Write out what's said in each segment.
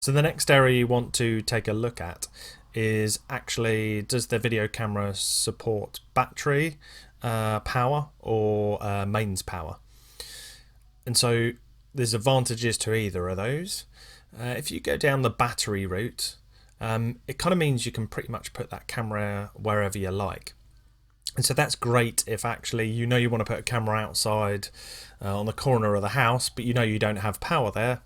So the next area you want to take a look at is actually, does the video camera support battery power or mains power? And so there's advantages to either of those. If you go down the battery route, it kind of means you can pretty much put that camera wherever you like. And so that's great if actually you want to put a camera outside on the corner of the house, but you don't have power there.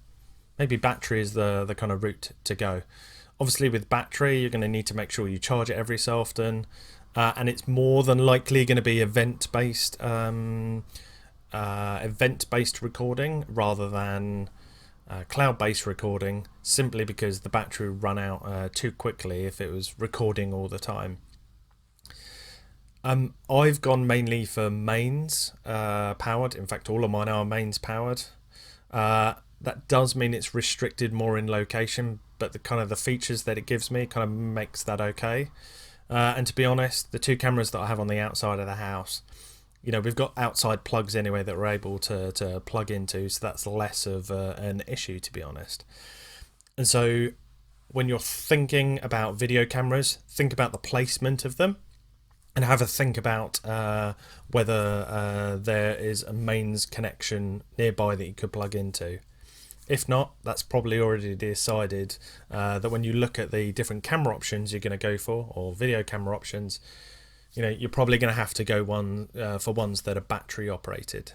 Maybe battery is the kind of route to go. Obviously, with battery, you're going to need to make sure you charge it every so often, and it's more than likely going to be event-based recording rather than cloud-based recording, simply because the battery would run out too quickly if it was recording all the time. I've gone mainly for mains powered. In fact, all of mine are mains powered. That does mean it's restricted more in location, but the features that it gives me kind of makes that okay. And to be honest, the two cameras that I have on the outside of the house, we've got outside plugs anyway that we're able to plug into, so that's less of an issue, to be honest. And so when you're thinking about video cameras, think about the placement of them and have a think about whether there is a mains connection nearby that you could plug into. If not, that's probably already decided that when you look at the different camera options you're going to go for, or video camera options, you're probably going to have to go for ones that are battery operated.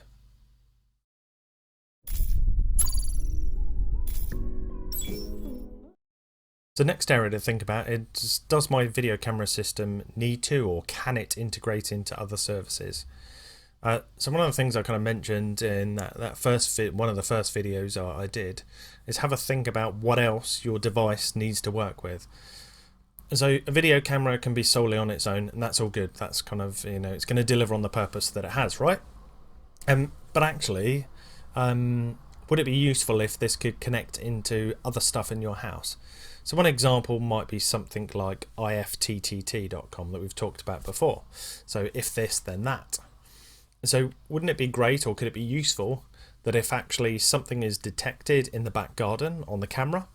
The next area to think about is, does my video camera system need to, or can it integrate into other services? So one of the things I kind of mentioned in that first one of the first videos I did is have a think about what else your device needs to work with. So a video camera can be solely on its own, and that's all good. That's kind of, it's going to deliver on the purpose that it has, right? But actually, would it be useful if this could connect into other stuff in your house? So one example might be something like ifttt.com that we've talked about before. So if this, then that. So wouldn't it be great, or could it be useful, that if actually something is detected in the back garden on the camera,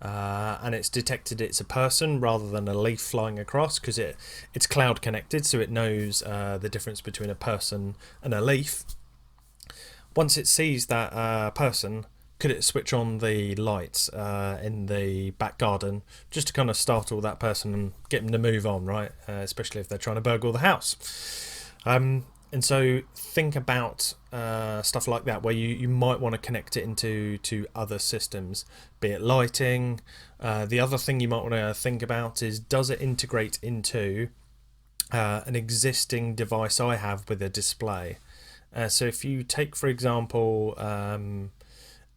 and it's detected it's a person rather than a leaf flying across, because it's cloud connected, so it knows the difference between a person and a leaf. Once it sees that person, could it switch on the lights in the back garden just to kind of startle that person and get them to move on, right? Especially if they're trying to burgle the house. And so think about stuff like that, where you might want to connect it into other systems, be it lighting. The other thing you might want to think about is, does it integrate into an existing device I have with a display? So if you take, for example,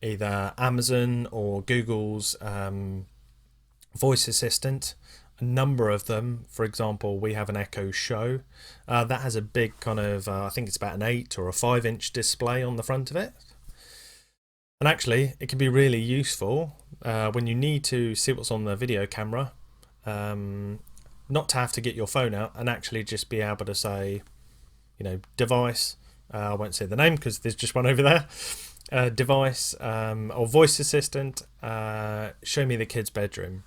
either Amazon or Google's voice assistant, a number of them, for example, we have an Echo Show that has a big kind of, I think it's about an 8 or a 5-inch display on the front of it. And actually, it can be really useful when you need to see what's on the video camera, not to have to get your phone out and actually just be able to say, device, I won't say the name because there's just one over there, device or voice assistant, show me the kid's bedroom.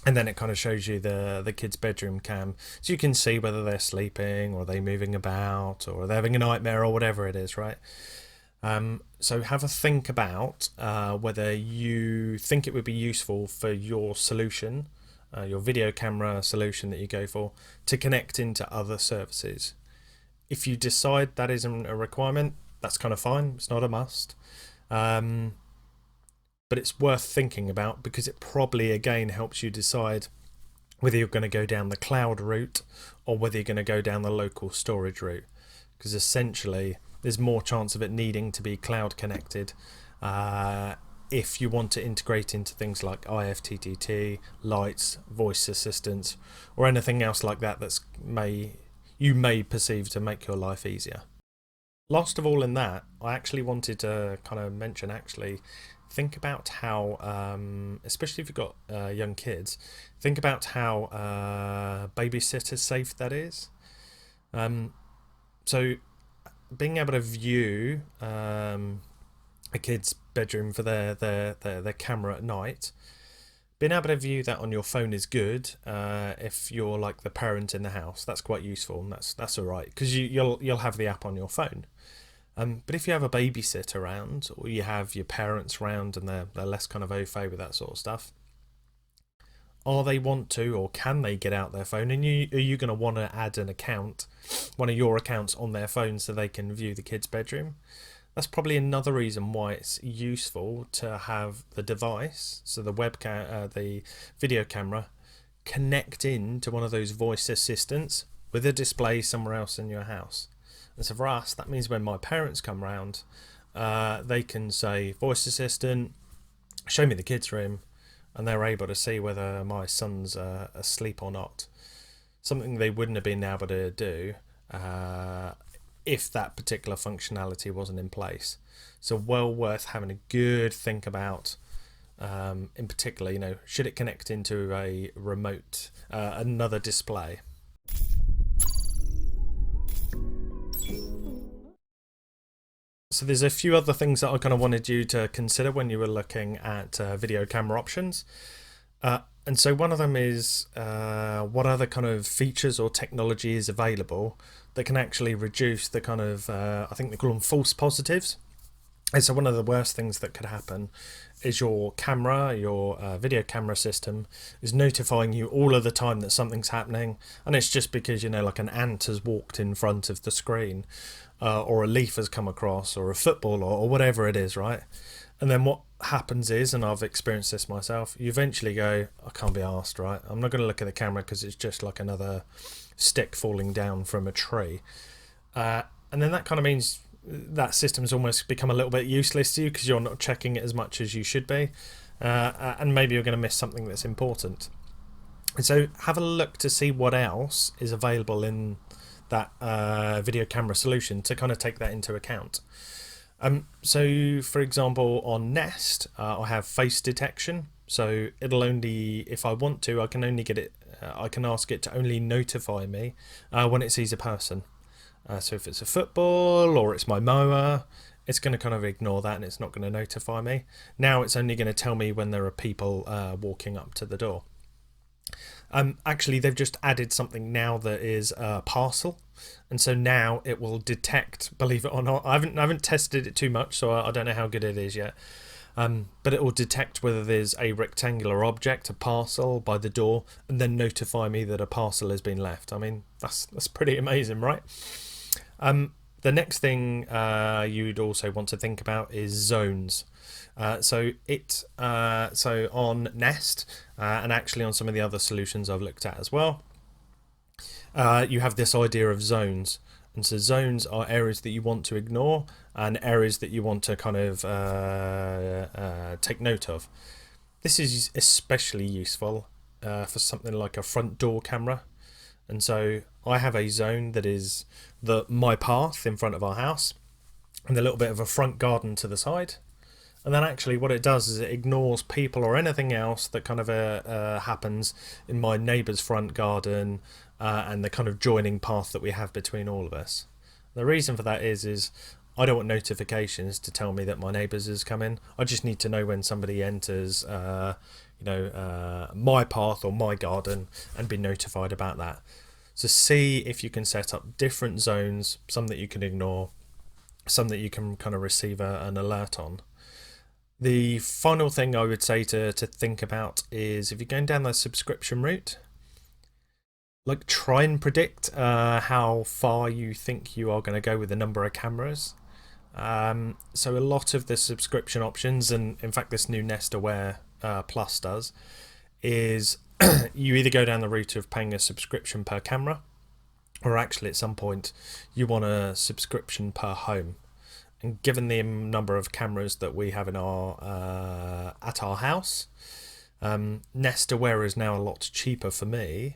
And then it kind of shows you the kid's bedroom cam, so you can see whether they're sleeping, or are they moving about, or are they having a nightmare, or whatever it is, right? So have a think about whether you think it would be useful for your solution, your video camera solution that you go for, to connect into other services. If you decide that isn't a requirement, that's kind of fine. It's not a must. But it's worth thinking about, because it probably again helps you decide whether you're going to go down the cloud route or whether you're going to go down the local storage route, because essentially there's more chance of it needing to be cloud connected if you want to integrate into things like IFTTT, lights, voice assistants, or anything else like that you may perceive to make your life easier. Last of all in that, I actually wanted to kind of mention, think about how, especially if you've got young kids, think about how babysitter safe that is. So being able to view a kid's bedroom for their camera at night, Being able to view that on your phone is good if you're like the parent in the house. That's quite useful, and that's all right because you'll have the app on your phone. But if you have a babysitter around, or you have your parents around and they're less kind of au fait with that sort of stuff, are they want to or can they get out their phone? And are you going to want to add an account, one of your accounts on their phone so they can view the kid's bedroom? That's probably another reason why it's useful to have the device, so the webcam, the video camera, connect in to one of those voice assistants with a display somewhere else in your house. And so for us, that means when my parents come round, they can say, voice assistant, show me the kids' room, and they're able to see whether my son's asleep or not. Something they wouldn't have been able to do if that particular functionality wasn't in place. So well worth having a good think about. In particular, should it connect into a remote, another display? So there's a few other things that I kind of wanted you to consider when you were looking at video camera options. And so one of them is what other kind of features or technology is available that can actually reduce the kind of, I think they call them false positives. And so one of the worst things that could happen is your camera, your video camera system is notifying you all of the time that something's happening. And it's just because, like an ant has walked in front of the screen or a leaf has come across or a football or whatever it is, right? And then what happens is, and I've experienced this myself, you eventually go, I can't be arsed, right? I'm not going to look at the camera because it's just like another stick falling down from a tree. And then that kind of means that system's almost become a little bit useless to you because you're not checking it as much as you should be. And maybe you're going to miss something that's important. And so have a look to see what else is available in that video camera solution to kind of take that into account. So for example, on Nest, I have face detection. So it'll only, if I want to, I can only get it, I can ask it to only notify me when it sees a person. So if it's a football or it's my mower, it's going to kind of ignore that and it's not going to notify me. Now it's only going to tell me when there are people walking up to the door. Actually, they've just added something now that is a parcel, and so now it will detect, believe it or not, I haven't tested it too much, so I don't know how good it is yet, but it will detect whether there's a rectangular object, a parcel, by the door, and then notify me that a parcel has been left. I mean, that's pretty amazing, right? The next thing you'd also want to think about is zones. So on Nest and actually on some of the other solutions I've looked at as well, you have this idea of zones. And so zones are areas that you want to ignore and areas that you want to kind of take note of. This is especially useful for something like a front door camera. And so I have a zone that is my path in front of our house and a little bit of a front garden to the side. And then actually what it does is it ignores people or anything else that kind of happens in my neighbour's front garden and the kind of joining path that we have between all of us. The reason for that is I don't want notifications to tell me that my neighbours is coming. I just need to know when somebody enters my path or my garden and be notified about that. So see if you can set up different zones, some that you can ignore, some that you can kind of receive an alert on. The final thing I would say to think about is if you're going down the subscription route, like try and predict how far you think you are going to go with the number of cameras. So a lot of the subscription options, and in fact this new Nest Aware Plus does, is you either go down the route of paying a subscription per camera, or actually at some point you want a subscription per home. And given the number of cameras that we have in our at our house, Nest Aware is now a lot cheaper for me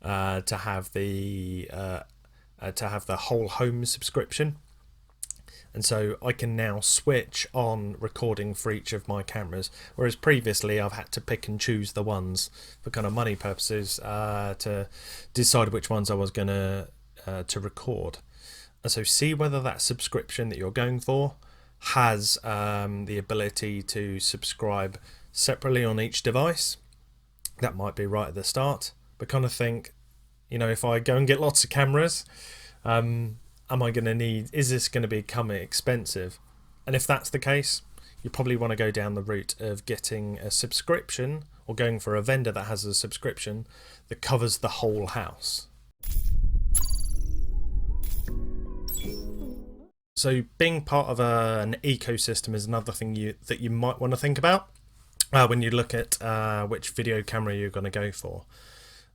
to have the whole home subscription. And so I can now switch on recording for each of my cameras, whereas previously I've had to pick and choose the ones for kind of money purposes to decide which ones I was going to record. And so see whether that subscription that you're going for has the ability to subscribe separately on each device. That might be right at the start, but kind of think, if I go and get lots of cameras, am I going to is this going to become expensive? And if that's the case, you probably want to go down the route of getting a subscription or going for a vendor that has a subscription that covers the whole house. So being part of an ecosystem is another thing that you might want to think about when you look at which video camera you're going to go for.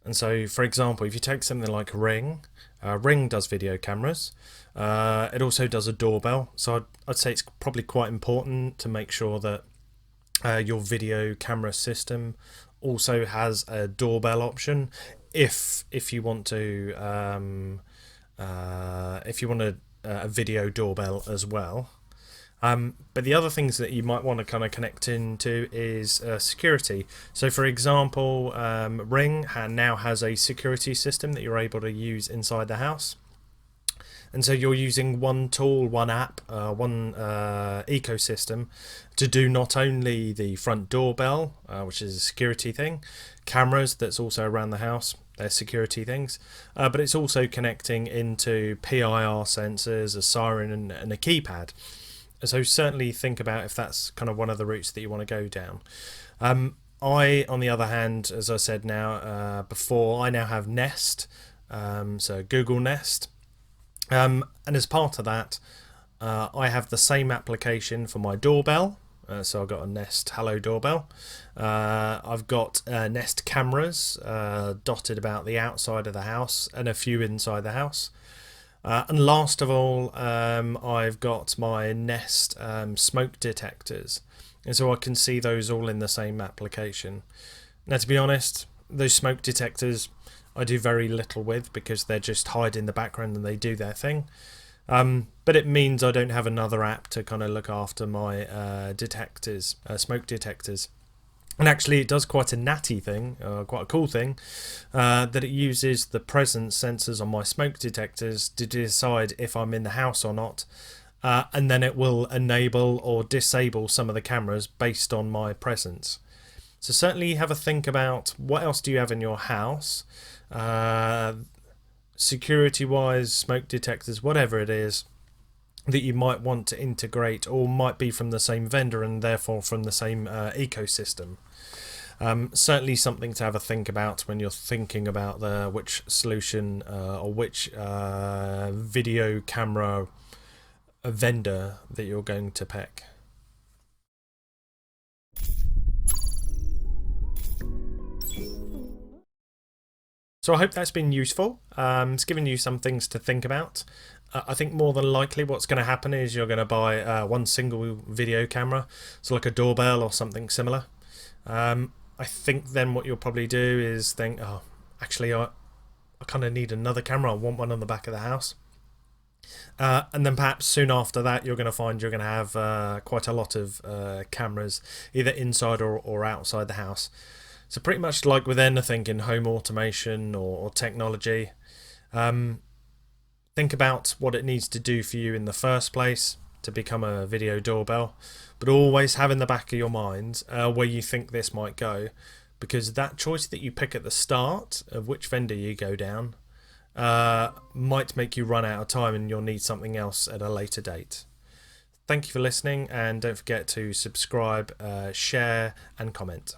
And so, for example, if you take something like Ring, Ring does video cameras. It also does a doorbell. So I'd say it's probably quite important to make sure that your video camera system also has a doorbell option if you want to a video doorbell as well. But the other things that you might want to kind of connect into is security. So for example, Ring now has a security system that you're able to use inside the house. And so you're using one tool, one app, one ecosystem to do not only the front doorbell, which is a security thing, cameras that's also around the house, they're security things, but it's also connecting into PIR sensors, a siren and a keypad. So certainly think about if that's kind of one of the routes that you want to go down. I, on the other hand, as I said before, I now have Nest, so Google Nest. And as part of that, I have the same application for my doorbell. So I've got a Nest Hello doorbell. I've got Nest cameras dotted about the outside of the house and a few inside the house. And last of all, I've got my Nest smoke detectors. And so I can see those all in the same application. Now, to be honest, those smoke detectors I do very little with because they're just hide in the background and they do their thing. But it means I don't have another app to kind of look after my detectors, smoke detectors. And actually it does quite a natty thing, quite a cool thing, that it uses the presence sensors on my smoke detectors to decide if I'm in the house or not. And then it will enable or disable some of the cameras based on my presence. So certainly have a think about what else do you have in your house, security wise, smoke detectors, whatever it is that you might want to integrate or might be from the same vendor and therefore from the same ecosystem. Certainly something to have a think about when you're thinking about which solution or which video camera vendor that you're going to pick. So I hope that's been useful. It's given you some things to think about. I think more than likely what's going to happen is you're going to buy one single video camera, so like a doorbell or something similar. I think then what you'll probably do is think, oh, actually I kind of need another camera. I want one on the back of the house. And then perhaps soon after that you're going to find you're going to have quite a lot of cameras either inside or outside the house. So pretty much like with anything in home automation or technology, think about what it needs to do for you in the first place to become a video doorbell, but always have in the back of your mind where you think this might go, because that choice that you pick at the start of which vendor you go down might make you run out of time and you'll need something else at a later date. Thank you for listening, and don't forget to subscribe, share and comment.